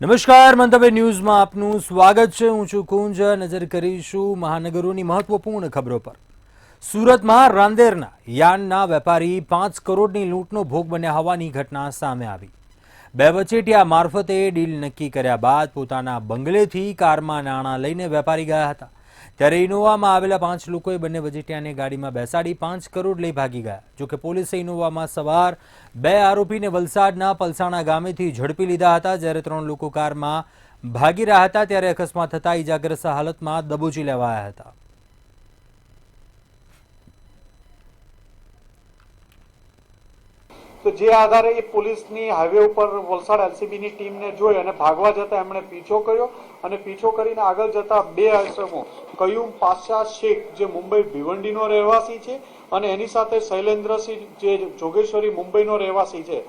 નમસ્કાર, મંતવ્ય ન્યૂઝમાં આપનું સ્વાગત છે। હું છું કુંજ। નજર કરીશું મહાનગરોની મહત્વપૂર્ણ ખબરો પર। સુરતમાં રાંદેરના યાનના વેપારી 5 કરોડની લૂંટનો ભોગ બન્યા હોવાની ઘટના સામે આવી। બે વચેટિયા મારફતે ડીલ નક્કી કર્યા બાદ પોતાના બંગલેથી કારમાં નાણાં લઈને વેપારી ગયા હતા। ત્યારે ઇનોવામાં આવેલા 5 લોકોએ બંને વચેટિયાને ગાડીમાં બેસાડી 5 કરોડ લઈ ભાગી ગયા। જોકે પોલીસે ઇનોવામાં સવાર 2 આરોપીને વલસાડના પલસાણા ગામેથી ઝડપી લીધા હતા। જ્યારે 3 લોકો કારમાં ભાગી રહ્યા હતા ત્યારે અકસ્માત થતા ઇજાગ્રસ્ત હાલતમાં દબોચી લેવાયા હતા। તો જે આધારે એ પોલીસની હાઈવે ઉપર વલસાડ એલસીબીની ટીમને જોઈ અને ભાગવા જતા એમણે પીછો કર્યો અને પીછો કરીને આગળ જતા બે આસામો કયુમ પાશા શેખ જે મુંબઈ ભિવંડીનો રહેવાસી છે અને એની સાથે શૈલેન્દ્રસિંહ જે જોગેશ્વરી મુંબઈનો રહેવાસી છે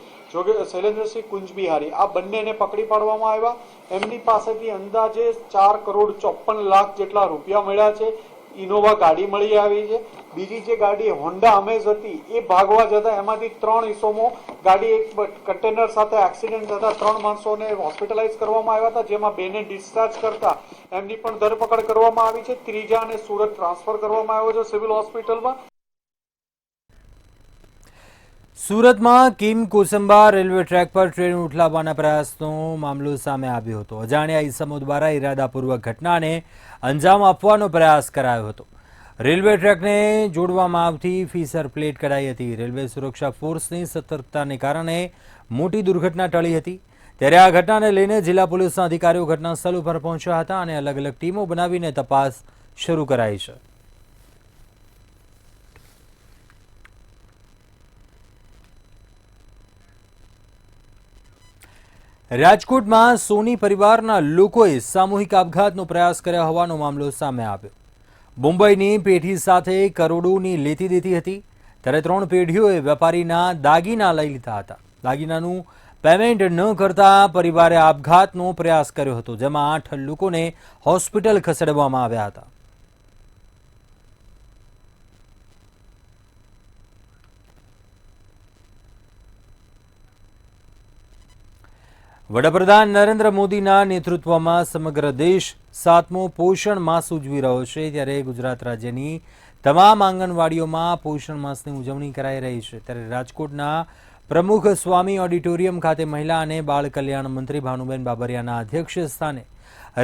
શૈલેન્દ્રસિંહ કુંજબિહારી આ બંનેને પકડી પાડવામાં આવ્યા। એમની પાસેથી અંદાજે 4 કરોડ 54 લાખ જેટલા રૂપિયા મળ્યા છે। ઇનોવા ગાડી મળી આવી છે। બીજી જે ગાડી હોન્ડા અમેઝ હતી એ ભાગવા જતા એમાંથી 3 ઇસમો ગાડી એક કન્ટેનર સાથે એક્સિડન્ટ થતા 3 માણસોને હોસ્પિટલાઇઝ કરવામાં આવ્યા હતા, જેમાં 2ને ડિસ્ચાર્જ કરતા એમની પણ ધરપકડ કરવામાં આવી છે। ત્રીજાને સુરત ટ્રાન્સફર કરવામાં આવ્યો છે સિવિલ હોસ્પિટલમાં। સુરતમાં કિમ કોસંબા રેલવે ટ્રેક પર ટ્રેન ઉઠલાવવાના પ્રયાસનો મામલો સામે આવ્યો હતો। અજાણ્યા ઇસમો દ્વારા ઇરાદાપૂર્વક ઘટનાને અંજામ આપવાનો પ્રયાસ કરાયો હતો। રેલવે ટ્રેકને જોડવામાં આવતી ફીસર પ્લેટ કઢાઈ હતી। રેલવે સુરક્ષા ફોર્સની સતર્કતાને કારણે મોટી દુર્ઘટના ટળી હતી। ત્યારે આ ઘટનાને લઈને જિલ્લા પોલીસના અધિકારીઓ ઘટના સ્થળ ઉપર પહોંચ્યા હતા અને અલગ અલગ ટીમો બનાવીને તપાસ શરૂ કરાઈ છે। રાજકોટમાં સોની પરિવારના લોકોએ સામૂહિક આપઘાતનો પ્રયાસ કર્યા હોવાનો મામલો સામે આવ્યો। મુંબઈની પેઢી સાથે કરોડોની લેતી દેતી હતી ત્યારે 3 પેઢીઓએ વેપારીના દાગીના લઈ લીધા હતા। દાગીનાનું પેમેન્ટ ન કરતા પરિવારે આપઘાતનો પ્રયાસ કર્યો હતો, જેમાં 8 લોકોને હોસ્પિટલ ખસેડવામાં આવ્યા હતા। વડાપ્રધાન નરેન્દ્ર મોદીના નેતૃત્વમાં સમગ્ર દેશ 7મો પોષણ માસ ઉજવી રહ્યો છે। ત્યારે ગુજરાત રાજ્યની તમામ આંગણવાડીઓમાં પોષણ માસની ઉજવણી કરાઈ રહી છે। ત્યારે રાજકોટના પ્રમુખ સ્વામી ઓડિટોરિયમ ખાતે મહિલા અને બાળ કલ્યાણ મંત્રી ભાનુબેન બાબરિયાના અધ્યક્ષ સ્થાને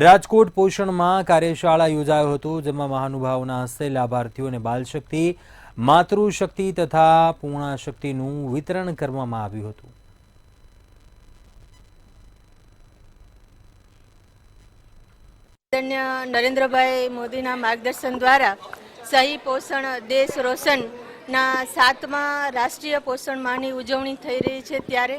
રાજકોટ પોષણમાં કાર્યશાળા યોજાયો હતો, જેમાં મહાનુભાવોના હસ્તે લાભાર્થીઓને બાલશક્તિ, માતૃશક્તિ તથા પૂર્ણાશક્તિનું વિતરણ કરવામાં આવ્યું હતું। નરેન્દ્રભાઈ મોદીના માર્ગદર્શન દ્વારા સહી પોષણ દેશ રોશનના 7મા રાષ્ટ્રીય પોષણ માહની ઉજવણી થઈ રહી છે। ત્યારે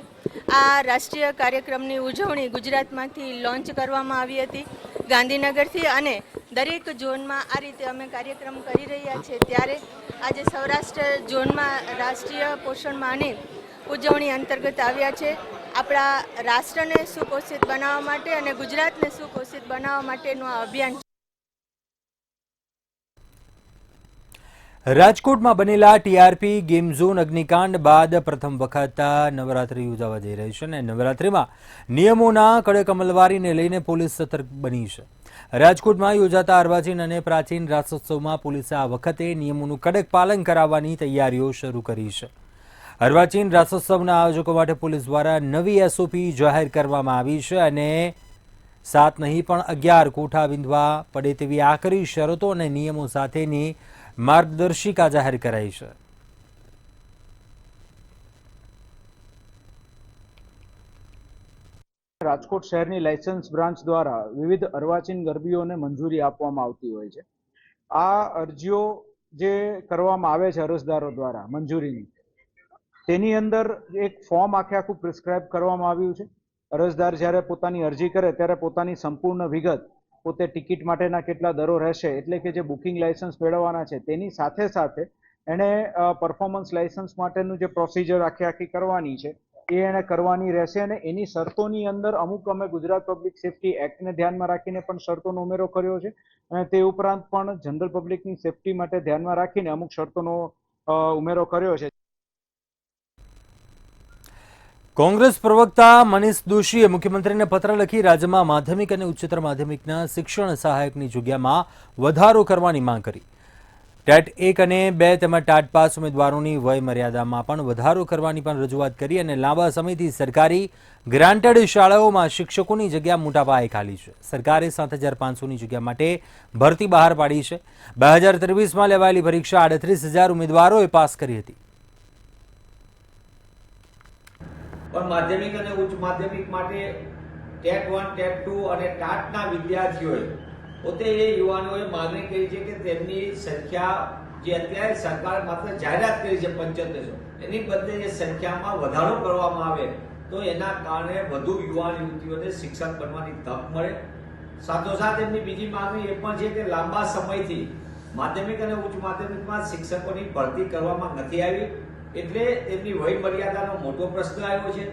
આ રાષ્ટ્રીય કાર્યક્રમની ઉજવણી ગુજરાતમાંથી લોન્ચ કરવામાં આવી હતી ગાંધીનગરથી, અને દરેક ઝોનમાં આ રીતે અમે કાર્યક્રમ કરી રહ્યા છીએ। ત્યારે આજે સૌરાષ્ટ્ર ઝોનમાં રાષ્ટ્રીય પોષણ માહની ઉજવણી અંતર્ગત આવ્યા છે। આપણા રાષ્ટ્રને સુપોષિત બનાવવા માટે અને ગુજરાતને સુપોષિત બનાવવા માટેનું આ અભિયાન છે। રાજકોટમાં બનેલા ટીઆરપી ગેમ ઝોન અગ્નિકાંડ બાદ પ્રથમ વખત નવરાત્રી યોજાવા જઈ રહી છે અને નવરાત્રીમાં નિયમોના કડક અમલવારીને લઈને પોલીસ સતર્ક બની છે। રાજકોટમાં યોજાતા અર્વાચીન અને પ્રાચીન રાસોત્સવમાં પોલીસે આ વખતે નિયમોનું કડક પાલન કરાવવાની તૈયારીઓ શરૂ કરી છે। અર્વાચીન રાસોત્સવના આયોજકો માટે પોલીસ દ્વારા નવી એસઓપી જાહેર કરવામાં આવી છે અને 7 નહીં પણ 11 કોઠા વિંધવા પડે તેવી આકરી શરતો અને નિયમો સાથેની માર્ગદર્શિકા જાહેર કરાઈ છે। રાજકોટ શહેરની લાયસન્સ બ્રાન્ચ દ્વારા વિવિધ અર્વાચીન ગરબીઓને મંજૂરી આપવામાં આવતી હોય છે। આ અરજીઓ જે કરવામાં આવે છે અરજદારો દ્વારા મંજૂરીની, તેની અંદર એક ફોર્મ આખું પ્રિસ્ક્રાઇબ કરવામાં આવ્યું છે। અરજદાર જ્યારે પોતાની અરજી કરે ત્યારે પોતાની સંપૂર્ણ વિગત, પોતે ટિકિટ માટેના કેટલા દરો રહેશે, એટલે કે જે બુકિંગ લાયસન્સ મેળવવાના છે તેની સાથે સાથે એણે પરફોર્મન્સ લાયસન્સ માટેનું જે પ્રોસિજર આખી કરવાની છે એ એણે કરવાની રહેશે। અને એની શરતોની અંદર અમુક અમે ગુજરાત પબ્લિક સેફ્ટી એક્ટને ધ્યાનમાં રાખીને પણ શરતોનો ઉમેરો કર્યો છે અને તે ઉપરાંત પણ જનરલ પબ્લિકની સેફ્ટી માટે ધ્યાનમાં રાખીને અમુક શરતોનો ઉમેરો કર્યો છે। કોંગ્રેસ પ્રવક્તા મનીષ દોશીએ મુખ્યમંત્રીને પત્ર લખી રાજ્યમાં માધ્યમિક અને ઉચ્ચતર માધ્યમિકના શિક્ષણ સહાયકની જગ્યામાં વધારો કરવાની માંગ કરી. ટેટ 1 અને 2 તેમજ ટાટ પાસ ઉમેદવારોની વય મર્યાદામાં પણ વધારો કરવાની પણ રજૂઆત કરી અને લાંબા સમયથી સરકારી ગ્રાન્ટેડ શાળાઓમાં શિક્ષકોની જગ્યા મોટા પાયે ખાલી છે. સરકારે 7,500ની જગ્યા માટે ભરતી બહાર પાડી છે. 2023માં લેવાયેલી પરીક્ષા 38,000 ઉમેદવારોએ પાસ કરી હતી. પણ માધ્યમિક અને ઉચ્ચ માધ્યમિક માટે ટેટ 1, ટેટ 2 અને ટાટના વિદ્યાર્થીઓએ પોતે એ યુવાનોએ માંગણી કરી છે કે તેમની સંખ્યા જે અત્યારે સરકાર માત્ર જાહેરાત કરી છે 7500, એની બદલે જે સંખ્યામાં વધારો કરવામાં આવે તો એના કારણે વધુ યુવાન યુવતીઓને શિક્ષક બનવાની તક મળે. સાથોસાથ એમની બીજી માંગણી એ પણ છે કે લાંબા સમયથી માધ્યમિક અને ઉચ્ચ માધ્યમિકમાં શિક્ષકોની ભરતી કરવામાં નથી આવી, એટલે તેમની વય મર્યાદાનો મોટો પ્રશ્ન આવ્યો છે.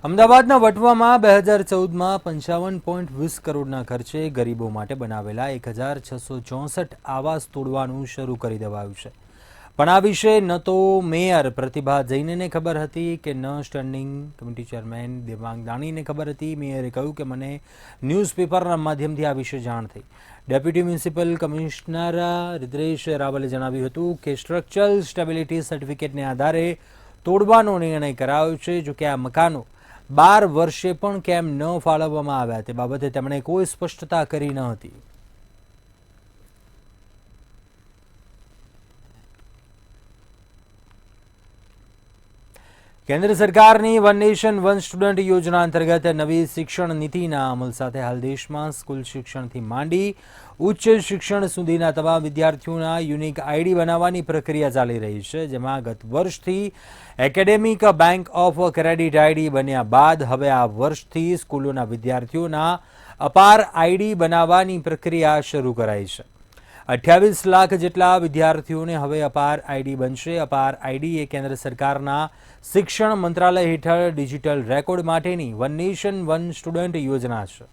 અમદાવાદના વટવામાં 2014માં 55.20 કરોડના ખર્ચે ગરીબો માટે બનાવેલા 1,664 આવાસ તોડવાનું શરૂ કરી દેવાયું છે. પણ આ વિશે ન તો મેયર પ્રતિભા જૈનને ખબર હતી કે ન સ્ટેન્ડિંગ કમિટી ચેરમેન દેવાંગ દાણીને ખબર હતી. મેયરે કહ્યું કે મને ન્યૂઝપેપરના માધ્યમથી આ વિશે જાણ થઈ. ડેપ્યુટી મ્યુનિસિપલ કમિશનર રિદ્રેશ રાવલે જણાવ્યું હતું કે સ્ટ્રક્ચરલ સ્ટેબિલિટી સર્ટિફિકેટને આધારે તોડવાનો નિર્ણય કરાયો છે. જોકે આ મકાનો 12 વર્ષે પણ કેમ ન ફાળવવામાં આવ્યા તે બાબતે તેમણે કોઈ સ્પષ્ટતા કરી ન હતી. કેન્દ્ર સરકારની વન નેશન વન સ્ટુડન્ટ યોજના અંતર્ગત નવી શિક્ષણ નીતિના અમલ સાથે હાલ દેશમાં સ્કૂલ શિક્ષણથી માંડી ઉચ્ચ શિક્ષણ સુધીના તમામ વિદ્યાર્થીઓના યુનિક આઈડી બનાવવાની પ્રક્રિયા ચાલી રહી છે, જેમાં ગત વર્ષથી academic bank of credit ID બન્યા બાદ હવે આ વર્ષથી સ્કૂલોના વિદ્યાર્થીઓના અપાર આઈડી બનાવવાની પ્રક્રિયા શરૂ કરાઈ છે. 28 લાખ જેટલા વિદ્યાર્થીઓને હવે અપાર આઈડી બનશે. અપાર આઈડી એ કેન્દ્ર સરકારના શિક્ષણ મંત્રાલય હેઠળ ડિજિટલ રેકોર્ડ માટેની વન નેશન વન સ્ટુડન્ટ યોજના છે.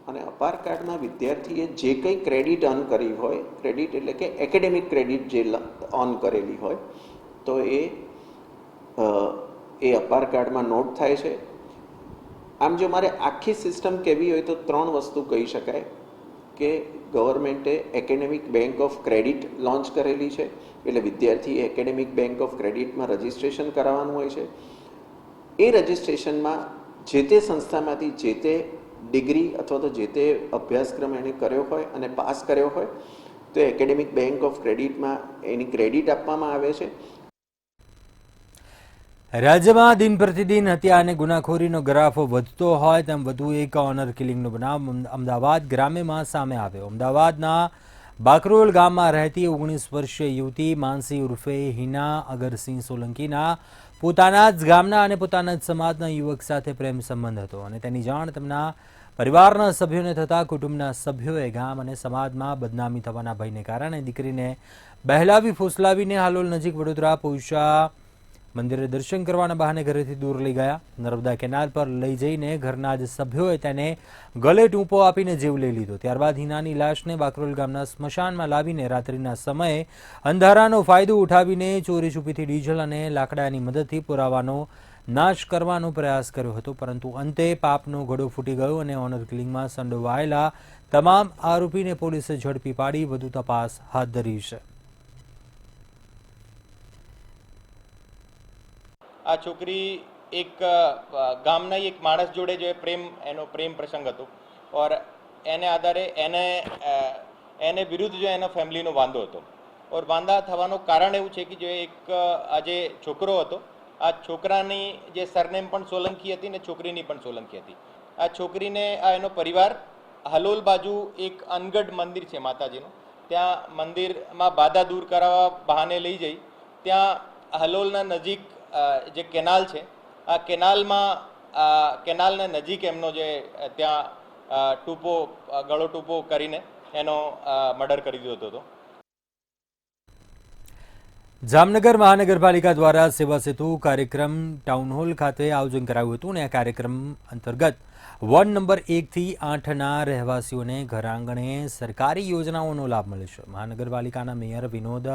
અને અપાર કાર્ડમાં વિદ્યાર્થીએ જે કંઈ ક્રેડિટ અર્ન કરી હોય, ક્રેડિટ એટલે કે એકેડેમિક ક્રેડિટ જે અર્ન કરેલી હોય, તો એ અપાર કાર્ડમાં નોટ થાય છે. આમ જો મારે આખી સિસ્ટમ કહેવી હોય તો 3 વસ્તુ કહી શકાય કે ગવર્મેન્ટે academic bank of credit launch કરેલી છે, એટલે વિદ્યાર્થીએ એકેડેમિક બેંક ઓફ ક્રેડિટમાં રજિસ્ટ્રેશન કરાવવાનું હોય છે. એ રજિસ્ટ્રેશનમાં જે તે સંસ્થામાંથી જે તે ડિગ્રી અથવા તો જે તે અભ્યાસક્રમ એણે કર્યો હોય અને પાસ કર્યો હોય તો એકેડેમિક બેંક ઓફ ક્રેડિટમાં એની ક્રેડિટ આપવામાં આવે છે. રાજ્યમાં દિન પ્રતિદિન હત્યા અને ગુનાખોરીનો ગ્રાફ વધતો હોય તેમ વધુ એક ઓનર કિલિંગનો બનાવ અમદાવાદ ગ્રામ્યમાં સામે આવ્યો. અમદાવાદના બાકરોલ ગામમાં રહેતી 19 વર્ષીય યુવતી માનસી ઉર્ફે હિના અગરસિંહ સોલંકીના પોતાના જ ગામના અને પોતાના જ સમાજના યુવક સાથે પ્રેમ સંબંધ હતો અને તેની જાણ તેમના પરિવારના સભ્યોને થતાં કુટુંબના સભ્યોએ ગામ અને સમાજમાં બદનામી થવાના ભયને કારણે દીકરીને બહેલાવી ફોસલાવીને હાલોલ નજીક વડોદરા પહોંચ્યા મંદિરે દર્શન કરવાના બહાને ઘરેથી દૂર લઈ ગયા. નર્મદા કેનાલ પર લઈ જઈને ઘરના જ સભ્યોએ તેને ગળે ટૂંપો આપીને જીવ લઈ લીધો. ત્યારબાદ હિનાની લાશને બાકરોલ ગામના સ્મશાનમાં લાવીને રાત્રિના સમયે અંધારાનો ફાયદો ઉઠાવીને ચોરી છુપીથી ડીઝલ અને લાકડાની મદદથી પુરાવાનો નાશ કરવાનો પ્રયાસ કર્યો હતો, પરંતુ અંતે પાપનો ઘડો ફૂટી ગયો અને ઓનર કિલિંગમાં સંડોવાયેલા તમામ આરોપીને પોલીસે ઝડપી પાડી વધુ તપાસ હાથ ધરી છે. આ છોકરી એક ગામના એક માણસ જોડે જો એનો પ્રેમ પ્રસંગ હતો ઓર એને આધારે એને વિરુદ્ધ જો એના ફેમિલીનો વાંધો હતો ઓર વાંધા થવાનું કારણ એવું છે કે જો એક આ જે છોકરો હતો આ છોકરાની જે સરનેમ પણ સોલંકી હતી ને છોકરીની પણ સોલંકી હતી. આ છોકરીને એનો પરિવાર હલોલ બાજુ એક અનગઢ મંદિર છે માતાજીનું, ત્યાં મંદિરમાં બાધા દૂર કરાવવા બહાને લઈ જઈ ત્યાં હલોલના નજીક જે કેનાલ છે આ કેનાલના નજીક એમનો જે ત્યાં ગળો ટૂંપો કરીને એનો મર્ડર કરી દીધો હતો. જામનગર મહાનગરપાલિકા દ્વારા સેવા સેતુ કાર્યક્રમ ટાઉન હોલ ખાતે આયોજન કરાયું હતું અને આ કાર્યક્રમ અંતર્ગત વોર્ડ નંબર 1 થી 8ના રહેવાસીઓને ઘરઆંગણે સરકારી યોજનાઓનો લાભ મળશે. મહાનગરપાલિકાના મેયર વિનોદ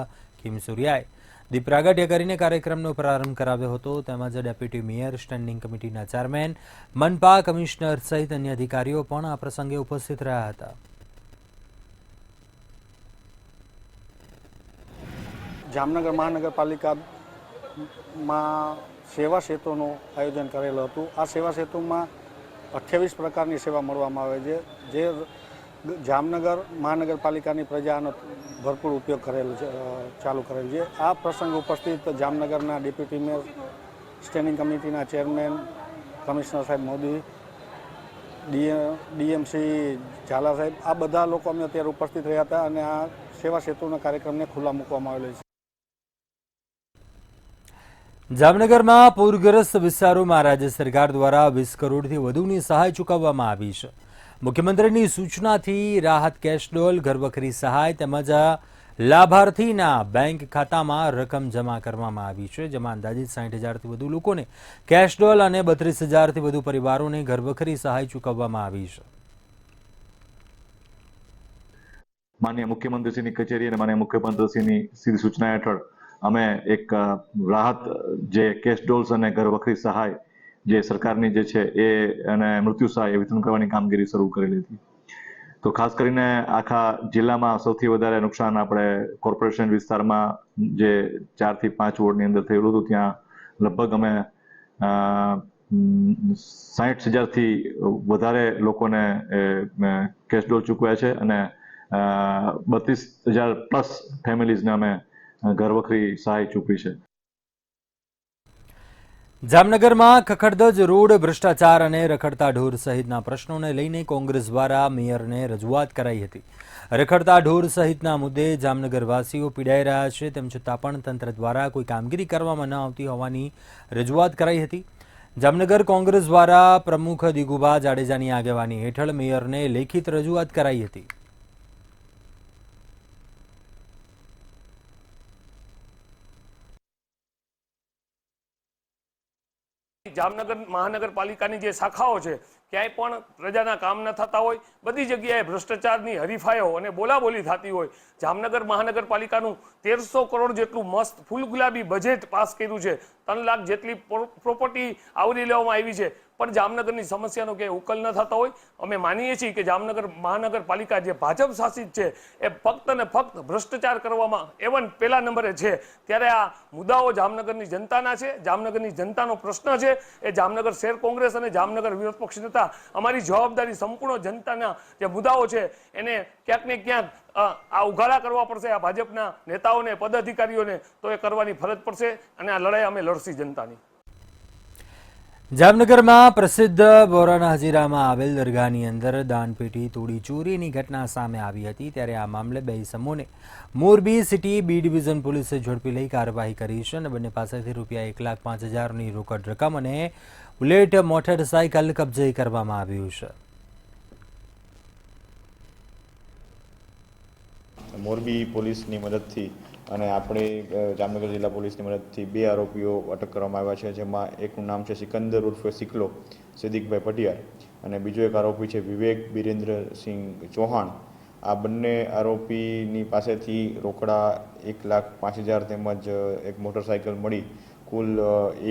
ખીમસુરિયાએ દીપ પ્રાગટ્ય કરીને કાર્યક્રમનો પ્રારંભ કરાવ્યો હતો. તેમજ ડેપ્યુટી મેયર, સ્ટેન્ડિંગ કમિટીના ચેરમેન, મનપા કમિશનર સહિત અન્ય અધિકારીઓ પણ આ પ્રસંગે ઉપસ્થિત રહ્યા હતા. જામનગર મહાનગરપાલિકામાં સેવા સેતુનું આયોજન કરેલું હતું. આ સેવા સેતુમાં 28 પ્રકારની સેવા મળવામાં આવે છે, જે જામનગર મહાનગરપાલિકાની પ્રજાનો ભરપૂર ઉપયોગ ચાલુ કરેલ છે. આ પ્રસંગે ઉપસ્થિત જામનગરના ડેપ્યુટી મેયર, સ્ટેન્ડિંગ કમિટીના ચેરમેન, કમિશનર સાહેબ મોદી, ડીએમસી ઝાલા સાહેબ, આ બધા લોકો અમે અત્યારે ઉપસ્થિત રહ્યા હતા અને આ સેવા સેતુના કાર્યક્રમને ખુલ્લા મૂકવામાં આવેલો છે. જામનગરમાં પૂરગ્રસ્ત વિસ્તારોમાં રાજ્ય સરકાર દ્વારા 20 કરોડથી વધુની સહાય ચૂકવવામાં આવી છે. મુખ્યમંત્રીની સૂચનાથી રાહત કેશ ડોલ, ઘરવખરી સહાય તેમજ લાભાર્થીના બેંક ખાતામાં રકમ જમા કરવામાં આવી છે, જેમાં અંદાજિત 60,000થી વધુ લોકોને કેશ ડોલ અને 32,000થી વધુ પરિવારોને ઘરવખરી સહાય ચૂકવવામાં આવી છે. માનનીય મુખ્યમંત્રીશ્રીની કચેરી અને માનનીય મુખ્યમંત્રીશ્રીની સીધી સૂચના હેઠળ અમે એક રાહત જે કેશ ડોલ્સ અને ઘરવખરી સહાય જે સરકારની જે છે એ અને મૃત્યુ સહાય વિતરણ કરવાની કામગીરી શરૂ કરેલી હતી. તો ખાસ કરીને આખા જિલ્લામાં સૌથી વધારે નુકસાન આપણે કોર્પોરેશન વિસ્તારમાં જે 4 થી 5 વોર્ડની અંદર થયેલું હતું, ત્યાં લગભગ અમે 60,000થી વધારે લોકોને કેશ ડોલ ચૂકવ્યા છે અને 32,000 પ્લસ ફેમિલીઝને અમે ઘરવખરી સહાય ચૂકવી છે. જામનગરમાં ખખડધજ રોડ, ભ્રષ્ટાચાર અને રખડતા ઢોર સહિતના પ્રશ્નોને લઈને કોંગ્રેસ દ્વારા મેયરને રજૂઆત કરાઈ હતી. રખડતા ઢોર સહિતના મુદ્દે જામનગરવાસીઓ પીડાઈ રહ્યા છે, તેમ છતાં પણ તંત્ર દ્વારા કોઈ કામગીરી કરવામાં ન આવતી હોવાની રજૂઆત કરાઈ હતી. જામનગર કોંગ્રેસ દ્વારા પ્રમુખ દિગુભા જાડેજાની આગેવાની હેઠળ મેયરને લેખિત રજૂઆત કરાઈ હતી. જામનગર મહાનગરપાલિકાની જે શાખાઓ છે ક્યાંય પણ પ્રજાના કામ ન થતા હોય, બધી જગ્યાએ ભ્રષ્ટાચારની હરીફાઈઓ અને બોલાબોલી થતી હોય. જામનગર મહાનગરપાલિકાનું 1300 કરોડ જેટલું મસ્ત ફૂલગુલાબી બજેટ પાસ કર્યું છે, 3 લાખ જેટલી પ્રોપર્ટી આવરી લેવામાં આવી છે, પણ જામનગરની સમસ્યાનો ક્યાંય ઉકેલ ન થતો હોય. અમે માનીએ છીએ કે જામનગર મહાનગરપાલિકા જે ભાજપ શાસિત છે એ ફક્ત ને ફક્ત ભ્રષ્ટાચાર કરવામાં એવન પહેલા નંબરે છે. ત્યારે આ મુદ્દાઓ જામનગરની જનતાના છે, જામનગરની જનતાનો પ્રશ્ન છે. એ જામનગર શહેર કોંગ્રેસ અને જામનગર વિરોધ પક્ષ નેતા અમારી જવાબદારી સંપૂર્ણ જનતાના જે મુદ્દાઓ છે એને ક્યાંક ને ક્યાંક આ ઉઘાડા કરવા પડશે. આ ભાજપના નેતાઓને, પદાધિકારીઓને તો એ કરવાની ફરજ પડશે અને આ લડાઈ અમે લડશી જનતાની. જામનગરમાં પ્રસિદ્ધ બોરાના હજીરામાં આવેલ દરગાહની અંદર દાનપેટી તોડી ચોરીની ઘટના સામે આવી હતી. ત્યારે આ મામલે 2 ઇસમોને મોરબી સિટી બી ડિવિઝન પોલીસે ઝડપી લઈ કાર્યવાહી કરી છે અને બંને પાસેથી ₹1,05,000ની રોકડ રકમ અને બુલેટ મોટરસાયકલ કબજે કરવામાં આવ્યું છે. મોરબી પોલીસની મદદથી અને આપણી જામનગર જિલ્લા પોલીસની મદદથી 2 આરોપીઓ અટક કરવામાં આવ્યા છે, જેમાં એકનું નામ છે સિકંદર ઉર્ફે સિકલો સિદ્દીકભાઈ પટિયાર અને બીજો એક આરોપી છે વિવેક બિરેન્દ્રસિંહ ચૌહાણ. આ બંને આરોપીની પાસેથી રોકડા 1,05,000 તેમજ એક મોટરસાયકલ મળી કુલ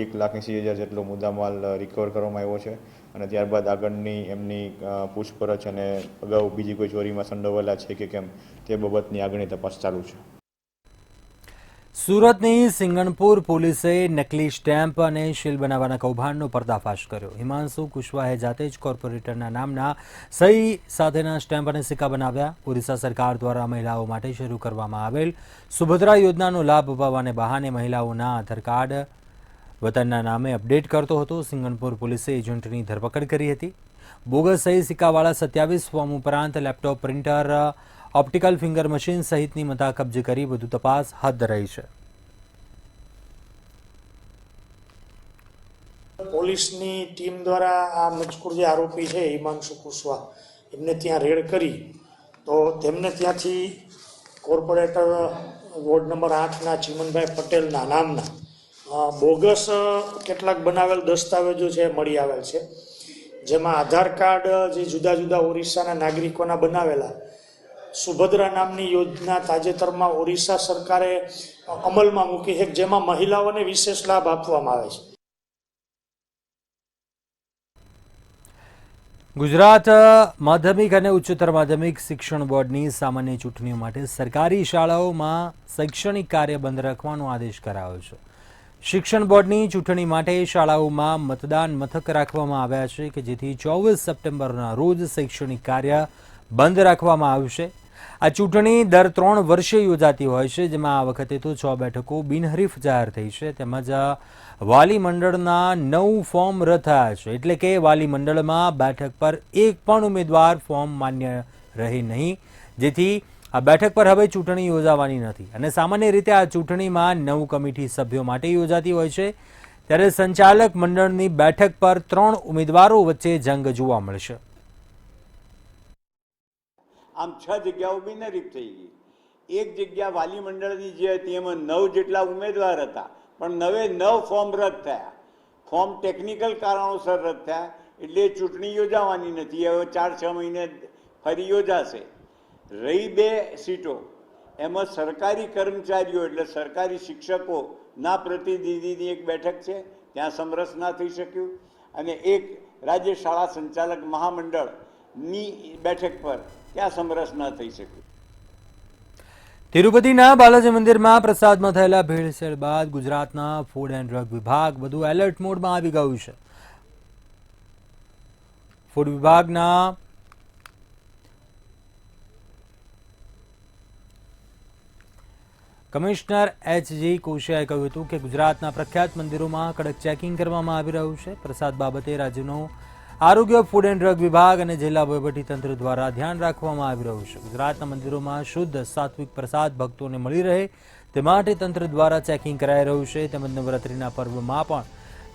1,80,000 જેટલો મુદ્દામાલ રિકવર કરવામાં આવ્યો છે અને ત્યારબાદ આગળની એમની પૂછપરછ અને અગાઉ બીજી કોઈ ચોરીમાં સંડોવાયેલા છે કે કેમ તે બાબતની આગળની તપાસ ચાલુ છે. સુરતની સિંગણપુર પોલીસે નકલી સ્ટેમ્પ અને શીલ બનાવવાના કૌભાંડનો પર્દાફાશ કર્યો. હિમાંશુ કુશવાહે જાતે જ કોર્પોરેટરના નામના સહી સાથેના સ્ટેમ્પ અને સિક્કા બનાવ્યા. ઓરિસ્સા સરકાર દ્વારા મહિલાઓ માટે શરૂ કરવામાં આવેલ સુભદ્રા યોજનાનો લાભ અપાવવાને બહાને મહિલાઓના આધાર કાર્ડ વતનના નામે અપડેટ કરતો હતો. સિંગણપુર પોલીસે એજન્ટની ધરપકડ કરી હતી. બોગસ સહી સિક્કાવાળા 27 ફોર્મ ઉપરાંત laptop, printer, optical finger machine સહિતની મતા કબજે કરી વધુ તપાસ હાથ ધરાઈ છે. પોલીસની ટીમ દ્વારા આ મજકૂર જે આરોપી છે હિમાંશુ કુશવાહ એમને ત્યાં રેડ કરી તો તેમને ત્યાંથી કોર્પોરેટર વોર્ડ નંબર 8ના ચીમનભાઈ પટેલના નામના બોગસ કેટલાક બનાવેલ દસ્તાવેજો છે મળી આવેલ છે. જેમાં આધાર કાર્ડ જે જુદા જુદા ઓરિસ્સાના નાગરિકોના બનાવેલા સુભદ્રા નામની યોજના તાજેતરમાં ઓરિસ્સા સરકારે અમલમાં મૂકી છે, જેમાં મહિલાઓને વિશેષ લાભ આપવામાં આવે છે. ગુજરાત માધ્યમિક અને ઉચ્ચતર માધ્યમિક શિક્ષણ બોર્ડની સામાન્ય ચૂંટણીઓ માટે સરકારી શાળાઓમાં શૈક્ષણિક કાર્ય બંધ રાખવાનો આદેશ કરાયો છે. શિક્ષણ બોર્ડની ચૂંટણી માટે શાળાઓમાં મતદાન મથક રાખવામાં આવ્યા છે કે જેથી 24 સપ્ટેમ્બરના રોજ શૈક્ષણિક કાર્ય બંધ રાખવામાં આવશે. આ ચૂંટણી દર 3 વર્ષે યોજાતી હોય છે, જેમાં આ વખતે તો 6 બેઠકો બિનહરીફ જાહેર થઈ છે. તેમજ વાલી મંડળના 9 ફોર્મ રદ થયા છે, એટલે કે વાલી મંડળમાં બેઠક પર એક પણ ઉમેદવાર ફોર્મ માન્ય રહે નહીં, જેથી આ બેઠક પર હવે ચૂંટણી યોજાવાની નથી. અને સામાન્ય રીતે આ ચૂંટણીમાં 9 કમિટી સભ્યો માટે યોજાતી હોય છે, ત્યારે સંચાલક મંડળની બેઠક પર 3 ઉમેદવારો વચ્ચે જંગ જોવા મળશે. આમ 6 જગ્યાઓ બિનહરીફ થઈ ગઈ. એક જગ્યા વાલી મંડળની જે હતી એમાં 9 જેટલા ઉમેદવાર હતા, પણ 9 ફોર્મ રદ થયા. ફોર્મ ટેકનિકલ કારણોસર રદ થયા, એટલે ચૂંટણી યોજાવાની નથી. હવે 4-6 મહિને ફરી યોજાશે. રહી 2 સીટો, એમાં સરકારી કર્મચારીઓ એટલે સરકારી શિક્ષકોના પ્રતિનિધિની એક બેઠક છે, ત્યાં સમરસ ના થઈ શક્યું. અને એક રાજ્ય શાળા સંચાલક મહામંડળની બેઠક પર ત્યાં સમરસ ન થઈ શક્યું. તિરુપતિના બાલાજી મંદિરમાં પ્રસાદમાં થયેલા ભેળસેળ બાદ ગુજરાતના ફૂડ એન્ડ ડ્રગ વિભાગ વધુ એલર્ટ મોડમાં આવી ગયું છે. ફૂડ વિભાગના કમિશનર એચ.જી. કોશિયાએ કહ્યું હતું કે ગુજરાતના પ્રખ્યાત મંદિરોમાં કડક ચેકિંગ કરવામાં આવી રહ્યું છે. પ્રસાદ બાબતે રાજ્યનો આરોગ્ય, ફૂડ એન્ડ ડ્રગ વિભાગ અને જિલ્લા વહીવટીતંત્ર દ્વારા ધ્યાન રાખવામાં આવી રહ્યું છે. ગુજરાતના મંદિરોમાં શુદ્ધ સાત્વિક પ્રસાદ ભક્તોને મળી રહે તે માટે તંત્ર દ્વારા ચેકિંગ કરાઈ રહ્યું છે. તેમજ નવરાત્રિના પર્વમાં પણ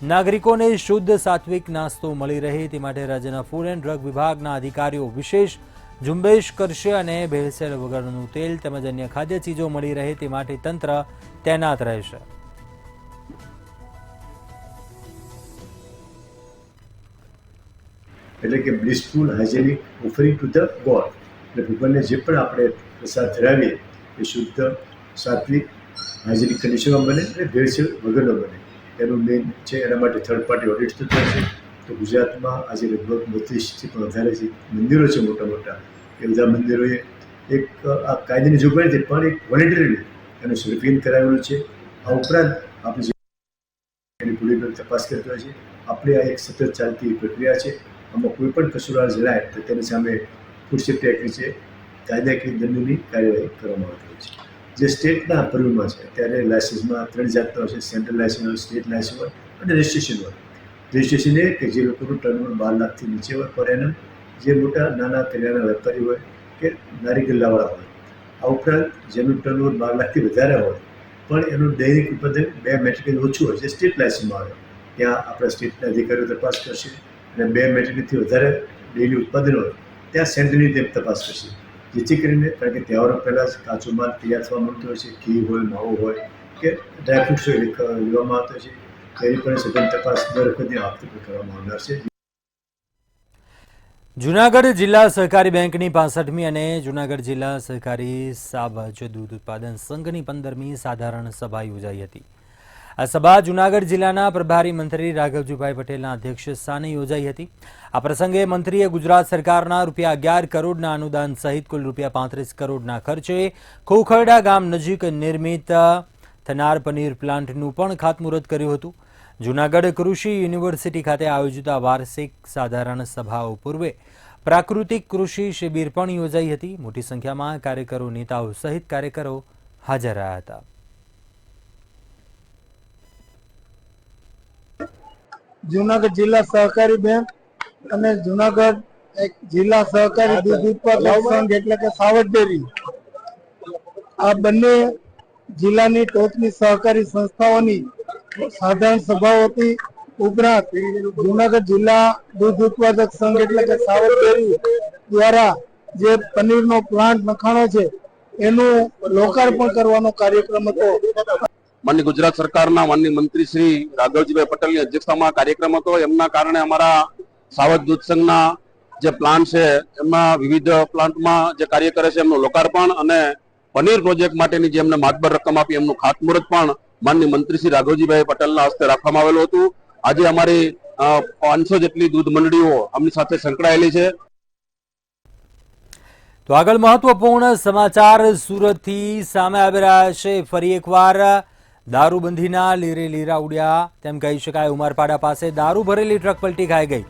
નાગરિકોને શુદ્ધ સાત્વિક નાસ્તો મળી રહે તે માટે રાજ્યના ફૂડ એન્ડ ડ્રગ વિભાગના અધિકારીઓ વિશેષ ઝુંબેશ કરશે અને ભેળસેળ વગરનું તેલ તેમજ અન્ય ખાદ્ય ચીજો મળી રહે તે માટે તંત્ર તૈનાત રહેશે. એટલે કે blissful hygienic offering to the god, એટલે ભગવાનને જે પણ આપણે પ્રસાદ ધરાવીએ એ શુદ્ધ સાત્વિક હાઇજેનિક કન્ડિશનમાં બને અને ભેળસેળ વગરનો બને, એનું મેઇન છે. એના માટે થર્ડ પાર્ટી ઓડિટ થતું હોય છે. તો ગુજરાતમાં આજે લગભગ 32થી પણ વધારે જે મંદિરો છે મોટા મોટા, એ બધા મંદિરોએ એક આ કાયદાની જોગવાઈ નથી પણ એક વોલેન્ટરીલી એનું સર્ટિફિકેટ કરાવેલું છે. આ ઉપરાંત આપણે એની પૂરી તપાસ કરતા હોય છે. આપણે આ એક સતત ચાલતી પ્રક્રિયા છે. આમાં કોઈ પણ કસૂરવાર જણાય તો તેની સામે ફૂડ સેફ્ટી એક્ટ નીચે કાયદાકીય દંડની કાર્યવાહી કરવામાં આવતી હોય છે. જે સ્ટેટના પર્વમાં છે ત્યારે લાયસન્સમાં 3 જાતના હોય છે: સેન્ટ્રલ લાયસન્સ હોય, સ્ટેટ લાયસન્સ હોય અને રજિસ્ટ્રેશન હોય. રજિસ્ટ્રેશન એ કે જે લોકોનું ટર્નઓવર 12 લાખથી નીચે હોય પર એનમ, જે મોટા નાના કરિયાણા વેપારી હોય કે નારી ગલ્લાવાળા હોય. આ ઉપરાંત જેનું ટર્નઓવર 12 લાખથી વધારે હોય પણ એનું દૈનિક ઉત્પાદન 2 મેટ્રિકથી ઓછું હોય, જે સ્ટેટ લાયસન્સમાં આવે, ત્યાં આપણા સ્ટેટના અધિકારીઓ તપાસ કરશે. અને 2 મેટ્રિકથી વધારે ડેલી ઉત્પાદન હોય ત્યાં સેન્ટરની તેમ તપાસ કરશે. જેથી કરીને, કારણ કે તહેવારો પહેલાં જ કાચો માલ તૈયાર થવા મળતો હોય છે, ઘી હોય, માવો હોય કે ડ્રાયફ્રૂટ્સ હોય લેવામાં આવતો હોય છે, તેની પણ સઘન તપાસ દર વખતે આ વખતે કરવામાં આવનાર છે. જૂનાગઢ જિલ્લા સહકારી બેંકની 65મી અને જૂનાગઢ જિલ્લા સહકારી સાબજ દૂધ ઉત્પાદન સંઘની 15મી સાધારણ સભા યોજાઈ હતી. આ સભા જૂનાગઢ જિલ્લાના પ્રભારી મંત્રી રાઘવજીભાઈ પટેલના અધ્યક્ષ સ્થાને યોજાઈ હતી. આ પ્રસંગે મંત્રીએ ગુજરાત સરકારના ₹11 કરોડના અનુદાન સહિત કુલ ₹35 કરોડના ખર્ચે ખોખરડા ગામ નજીક નિર્મિત થનાર પનીર પ્લાન્ટનું પણ ખાતમુહૂર્ત કર્યું હતું. જૂનાગઢ કૃષિ યુનિવર્સિટી ખાતે આયોજિત વાર્ષિક સાધારણ સભાઓ પૂર્વે પ્રાકૃતિક કૃષિ શિબિર પણ યોજાઈ હતી. મોટી સંખ્યામાં કાર્યકરો, નેતાઓ સહિત કાર્યકરો હાજર રહ્યા હતા. જૂનાગઢ જિલ્લા સહકારી બેંક અને જૂનાગઢ જિલ્લા સહકારી દૂધ ઉત્પાદક સંઘ એટલે કે સાવજ ડેરી, આ બંને જિલ્લાની ટોચની સહકારી સંસ્થાઓની સાધારણ સભાઓ હતી. ઉપરાંત જૂનાગઢ જિલ્લા દૂધ ઉત્પાદક સંઘ એટલે કે સાવજ ડેરી દ્વારા જે પનીરનો પ્લાન્ટ નખાણો છે એનું લોકાર્પણ કરવાનો કાર્યક્રમ હતો. માનનીય ગુજરાત સરકારના માનનીય મંત્રી શ્રી રાઘવજીભાઈ પટેલની અધ્યક્ષતામાં કાર્યક્રમ હતો. એમના કારણે અમારા સાવજ દૂધ સંઘના જે પ્લાન્ટ છે એમાં વિવિધ પ્લાન્ટમાં જે કાર્ય કરે છે એમનું લોકાર્પણ અને પનીર પ્રોજેક્ટ માટેની જે એમને માતબર રકમ આપી એમનું ખાતમુહૂર્ત પણ માનનીય મંત્રી શ્રી રાઘવજીભાઈ પટેલના હસ્તે રાખવામાં આવેલું હતું. આજે અમારી 500 જેટલી દૂધ મંડળીઓ આમની સાથે સંકળાયેલી છે. તો આગળ મહત્વપૂર્ણ સમાચાર સુરતથી સામે આવી રહ્યા છે. ફરી એકવાર દારૂબંધીના લીરે લીરા ઉડ્યા તેમ કહી શકાય. ઉમરપાડા પાસે દારૂ ભરેલી ટ્રક પલટી ખાઈ ગઈ.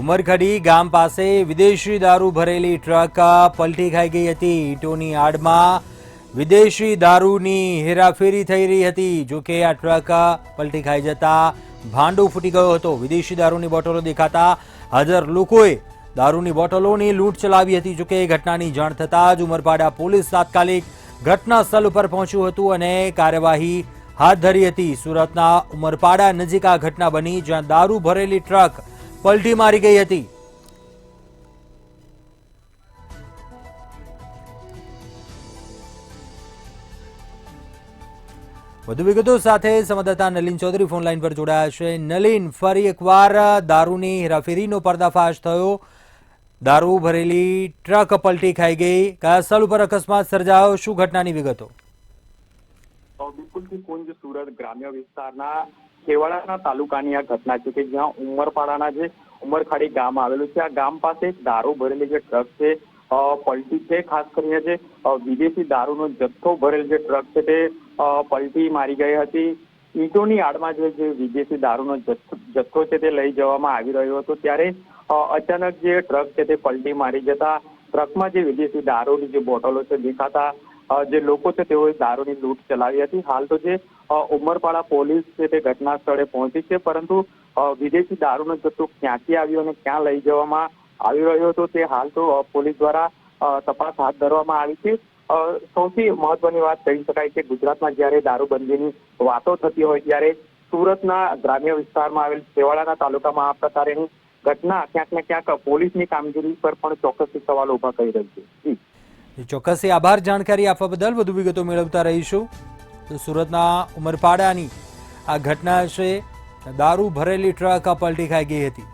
ઉમરખડી ગામ પાસે વિદેશી દારૂ ભરેલી ટ્રક પલટી ખાઈ ગઈ હતી. ઈંટોની આડમાં વિદેશી દારૂની હેરાફેરી થઈ રહી હતી. જોકે આ ટ્રક પલટી ખાઈ જતા ભાંડો ફૂટી ગયો હતો. વિદેશી દારૂની બોટલો દેખાતા હાજર લોકોએ દારૂની બોટલોની લૂંટ ચલાવી હતી. જોકે ઘટનાની જાણ થતાં જ ઉમરપાડા પોલીસ તાત્કાલિક ઘટના સ્થળ ઉપર પહોંચ્યું હતું અને કાર્યવાહી હાથ ધરી હતી. સુરતના ઉમરપાડા નજીક આ ઘટના બની જ્યાં દારૂ ભરેલી ટ્રક પલટી મારી ગઈ હતી. વધુ વિગતો સાથે સંવાદદાતા નલિન ચૌધરી ફોન લાઈન પર જોડાયા છે. નલિન, ફરી એકવાર દારૂની હેરાફેરીનો પર્દાફાશ થયો. દારૂ ભરેલી ટ્રક પલટી ખાઈ ગઈ. કયા સ્થળ ઉપર અકસ્માત સર્જાયો? શું ઘટનાની વિગતો? બિલકુલથી કુંજ સુરત ગ્રામ્ય વિસ્તારના કેવાડાના તાલુકાની આ ઘટના છે કે જ્યાં ઉમરપાડાના જે ઉમરખાડી ગામ આવેલું છે, આ ગામ પાસે દારૂ ભરેલી જે ટ્રક છે પલટી છે. ખાસ કરીને જે વિદેશી દારૂનો જથ્થો ભરેલ જે ટ્રક છે તે પલટી મારી ગઈ હતી. ઈંટોની આડમાં જે વિદેશી દારૂનો જથ્થો છે તે લઈ જવામાં આવી રહ્યો હતો ત્યારે અચાનક જે ટ્રક છે તે પલટી મારી જતા ટ્રકમાં જે વિદેશી દારૂની જે બોટલો છે દેખાતા જે લોકો છે તેઓએ દારૂની લૂંટ ચલાવી હતી. હાલ તો જે ઉમરપાડા પોલીસ છે તે ઘટના સ્થળે પહોંચી છે, પરંતુ વિદેશી દારૂનો જથ્થો ક્યાંથી આવ્યો અને ક્યાં લઈ જવામાં આવી રહ્યો હતો તે હાલ તો પોલીસ દ્વારા તપાસ હાથ ધરવામાં આવી છે. સૌથી મહત્વની વાત કહી શકાય કે ગુજરાતમાં જ્યારે દારૂબંધીની વાતો થતી હોય ત્યારે સુરતના ગ્રામ્ય વિસ્તારમાં આવેલ છેવાડાના તાલુકામાં આ પ્રકારની ઘટના ક્યાંક ને ક્યાંક પોલીસની કામગીરી પર પણ ચોક્કસથી સવાલો ઉભા કરી રહી છે. ચોક્કસ આભાર જાણકારી આપવા બદલ. વધુ વિગતો મેળવતા રહીશું. તો સુરતના ઉમરપાડાની આ ઘટના છે. દારૂ ભરેલી ટ્રક પલટી ખાઈ ગઈ હતી.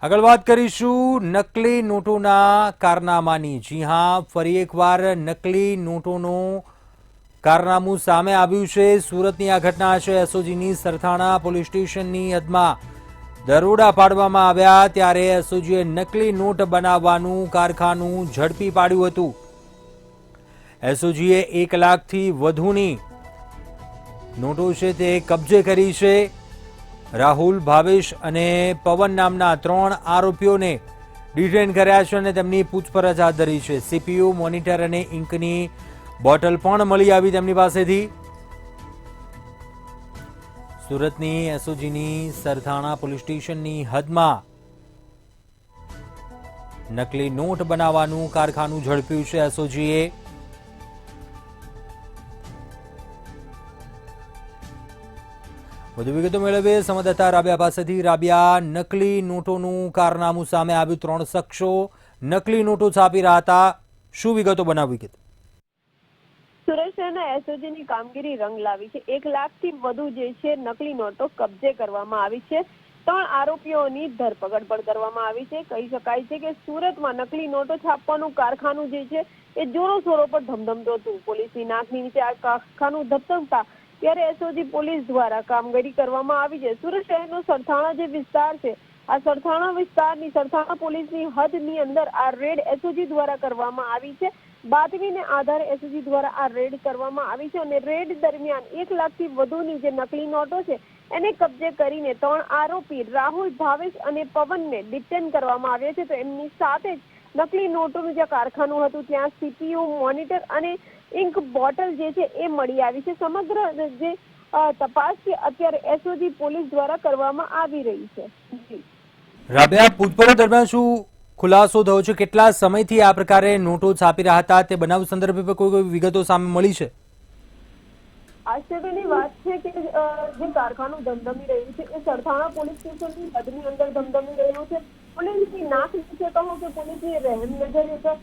આગળ વાત કરીશું નકલી નોટોના કારનામાની. જી હા, ફરી એકવાર નકલી નોટોનું કારનામું સામે આવ્યું છે. સુરતની આ ઘટના છે. એસઓજીની સરથાણા પોલીસ સ્ટેશનની હદમાં દરોડા પાડવામાં આવ્યા ત્યારે એસઓજીએ નકલી નોટ બનાવવાનું કારખાનું ઝડપી પાડ્યું હતું. એસઓજીએ 1 લાખથી વધુની નોટો છે તે કબજે કરી છે. રાહુલ, ભાવેશ અને પવન નામના 3 આરોપીઓને ડિટેન કર્યા છે અને તેમની પૂછપરછ હાથ ધરી છે. સીપીયુ, મોનિટર અને ઇંકની બોટલ પણ મળી આવી તેમની પાસેથી. સુરતની એસઓજીની સરથાણા પોલીસ સ્ટેશનની હદમાં નકલી નોટ બનાવવાનું કારખાનું ઝડપ્યું છે એસઓજીએ. વધુ વિગતો મેળવીએ સંવાદદાતા રાબિયા પાસેથી. રાબિયા, નકલી નોટોનું કારનામું સામે આવ્યું. 3 શખ્સો નકલી નોટો છાપી રહ્યા હતા. શું વિગતો બનાવી હતી? સુરત શહેરના એસઓજીની કામગીરી રંગ લાવી છે. 1 લાખથી વધુ જે છે નકલી નોટો કબજે કરવામાં આવી છે. 3 આરોપીઓની ધરપકડ પણ કરવામાં આવી છે. કહી શકાય છે કે સુરતમાં નકલી નોટો છાપવાનું કારખાનું જે છે એ જોરો શોરો પર ધમધમતું હતું. પોલીસની નાકની નીચે આ કારખાનું ધમધમતા ત્યારે એસઓજી પોલીસ દ્વારા કામગીરી કરવામાં આવી છે. સુરત શહેરનો સરથાણા જે વિસ્તાર છે, આ સરથાણા વિસ્તારની સરથાણા પોલીસની હદની અંદર આ રેડ એસઓજી દ્વારા કરવામાં આવી છે. બાતમીને આધારે એસઓજી દ્વારા આ રેડ કરવામાં આવી છે અને રેડ દરમિયાન 1 લાખથી વધુની જે નકલી નોટો છે એને કબજે કરીને 3 આરોપી રાહુલ, ભાવેશ અને પવનને ડિટેન કરવામાં આવ્યા છે. તો એમની સાથે જ નકલી નોટોનું જે કારખાનું હતું ત્યાં સીપીયુ, મોનિટર અને ઇંક બોટલ જે છે એ મળી આવી છે. સમગ્ર જે તપાસ છે અત્યારે એસઓજી પોલીસ દ્વારા કરવામાં આવી રહી છે. રાબિયા, પૂછપરછ દરમિયાન શું ખુલાસો થયો છે? કેટલા સમયથી આ પ્રકારે નોટો છાપી રહ્યા હતા તે બનાવ સંદર્ભે કોઈ વિગતો સામે મળી છે? આશ્ચર્યની વાત છે કે જે કારખાનું ધમધમી રહ્યું છે એ સરથાણા પોલીસ સ્ટેશનની હદની અંદર ધમધમી રહ્યું છે. પોલીસની નાક નીચે કહો કે પોલીસની રહેમ નજર છે,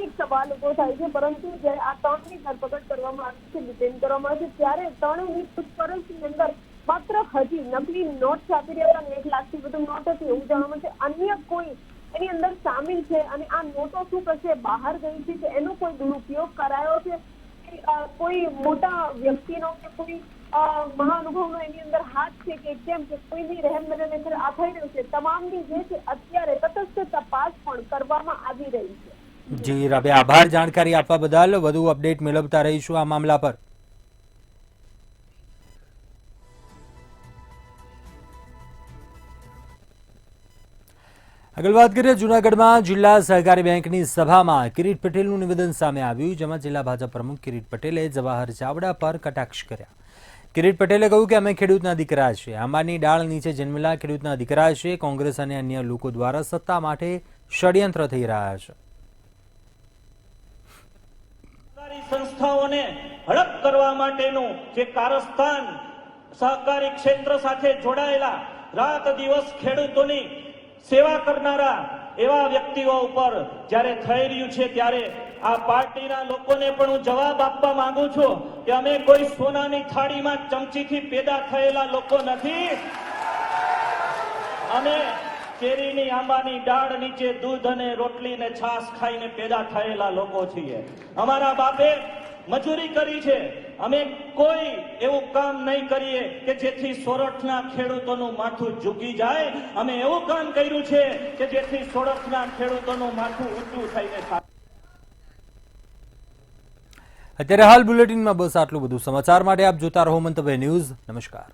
એક સવાલ ઉભો થાય છે. પરંતુ જ્યારે આ ત્રણની ધરપકડ કરવામાં આવી છે, ડિટેન કરવામાં આવે છે, ત્યારે ત્રણેયની પૂછપરછની અંદર માત્ર હજી નકલી નોટ છાપી રહ્યા હતા. 1 લાખથી વધુ નોટ હતી એવું જાણવા મળે છે. અન્ય કોઈ એની અંદર સામેલ છે અને આ નોટો શું કરશે, બહાર ગઈ છે કે એનો કોઈ દુરુપયોગ કરાયો છે, કોઈ મોટા વ્યક્તિનો કે કોઈ મહાનુભાવનો એની અંદર હાથ છે કે કેમ, કે કોઈની રહેમ નજર હેઠળ આ થઈ રહ્યું છે. તમામની જે છે અત્યારે તટસ્થ તપાસ પણ કરવામાં આવી રહી છે. જી રાબે, આભાર જાણકારી આપવા બદલ. વધુ અપડેટ મેળવતા રહીશું આ મામલા પર. આગળ વાત કરીએ, જૂનાગઢમાં જિલ્લા સહકારી બેંકની સભામાં કિરીટ પટેલનું નિવેદન સામે આવ્યું, જેમાં જિલ્લા ભાજપ પ્રમુખ કિરીટ પટેલે જવાહર ચાવડા પર કટાક્ષ કર્યા. કિરીટ પટેલે કહ્યું કે અમે ખેડૂતના દીકરા છીએ, આંબાની ડાળ નીચે જન્મેલા ખેડૂતના દીકરા છીએ. કોંગ્રેસ અને અન્ય લોકો દ્વારા સત્તા માટે ષડયંત્ર થઈ રહ્યા છે. સંસ્થાઓને હડપ કરવા માટેનું જે કારસ્તાન સહકારી ક્ષેત્ર સાથે જોડાયેલા રાત દિવસ ખેડૂતોની સેવા કરનારા એવા વ્યક્તિઓ ઉપર જ્યારે થઈ રહ્યું છે, ત્યારે આ પાર્ટીના લોકોને પણ હું જવાબ આપવા માંગુ છું કે અમે કોઈ સોનાની થાળીમાં ચમચીથી પેદા થયેલા લોકો નથી. અમે કેરીની આંબાની ડાળ નીચે દૂધ અને રોટલી ને છાશ ખાઈને પેદા થયેલા લોકો છીએ. અમારા બાપે મજૂરી કરી છે. અમે કોઈ એવું કામ નહીં કરીએ કે જેથી સોરઠના ખેડૂતોનું માથું ઝૂકી જાય. અમે એવું કામ કર્યું છે કે જેથી સોરઠના ખેડૂતોનું માથું ઊંચું થઈને થાય. અત્યારે હાલ બુલેટિનમાં બસ આટલું. બધું સમાચાર માટે આપ જોતા રહો મંતવ્ય ન્યૂઝ. નમસ્કાર.